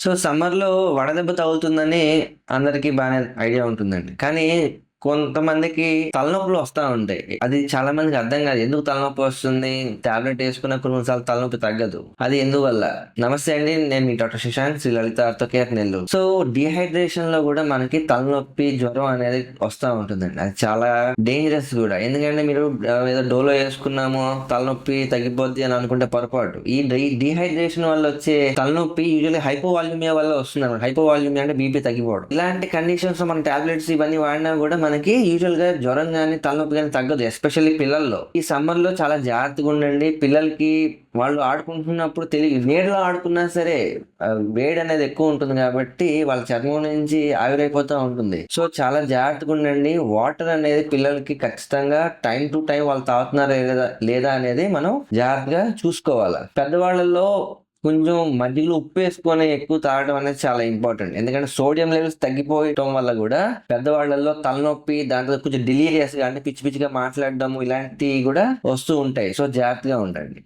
So సమ్మర్‌లో వడదెబ్బ తగులుతుందని అందరికి బానే ఐడియా ఉంటుందండి. కానీ కొంతమందికి తలనొప్పులు వస్తా ఉంటాయి. అది చాలా మందికి అర్థం కాదు. ఎందుకు తలనొప్పి వస్తుంది? టాబ్లెట్ ఏసుకున్న కొన్ని కొన్ని సార్లు తలనొప్పి తగ్గదు. అది ఎందువల్ల? నమస్తే అండి. నేను మీ డాక్టర్ శశాంక్, శ్రీ లలిత ఆర్థో కేర్, నెల్లూరు. సో డీహైడ్రేషన్‌లో కూడా మనకి తలనొప్పి, జ్వరం అనేది వస్తా ఉంటుందండి. అది చాలా డేంజరస్ కూడా. ఎందుకంటే మీరు ఏదో డోలో ఏసుకున్నాము, తలనొప్పి తగ్గిపోద్ది అని అనుకుంటే పొరపాటు. ఈ డీహైడ్రేషన్ వల్ల వచ్చే తలనొప్పి యూజువల్లీ హైపోవాల్యూమియా వల్ల వస్తుందన్నమాట. హైపోవాల్యూమియా అంటే బీపీ తగ్గిపోవడం. ఇలాంటి కండిషన్స్ లో మన టాబ్లెట్స్ ఇవన్నీ వాడినా కూడా మనకి యూజువల్ గా జ్వరం కానీ తలనొప్పి కానీ తగ్గదు. ఎస్పెషల్లీ పిల్లల్లో. ఈ సమ్మర్ లో చాలా జాగ్రత్తగా ఉండండి. పిల్లలకి వాళ్ళు ఆడుకుంటున్నప్పుడు తెలియదు, నీడలో ఆడుకున్నా సరే వేడి అనేది ఎక్కువ ఉంటుంది కాబట్టి వాళ్ళ చర్మం నుంచి ఆవిరైపోతూ ఉంటుంది. సో చాలా జాగ్రత్తగా ఉండండి. వాటర్ అనేది పిల్లలకి ఖచ్చితంగా టైం టు టైం వాళ్ళు తాగుతున్నారా లేదా అనేది మనం జాగ్రత్తగా చూసుకోవాలి. పెద్దవాళ్ళలో కొంచెం మజ్జిగలో ఉప్పు వేసుకొని ఎక్కువ తాగడం అనేది చాలా ఇంపార్టెంట్. ఎందుకంటే సోడియం లెవెల్స్ తగ్గిపోవటం వల్ల కూడా పెద్దవాళ్ళలో తలనొప్పి, దాంట్లో కొంచెం డిలీరియస్ గా అంటే పిచ్చి పిచ్చిగా మాట్లాడడం ఇలాంటివి కూడా వస్తూ ఉంటాయి. సో జాగ్రత్తగా ఉండండి.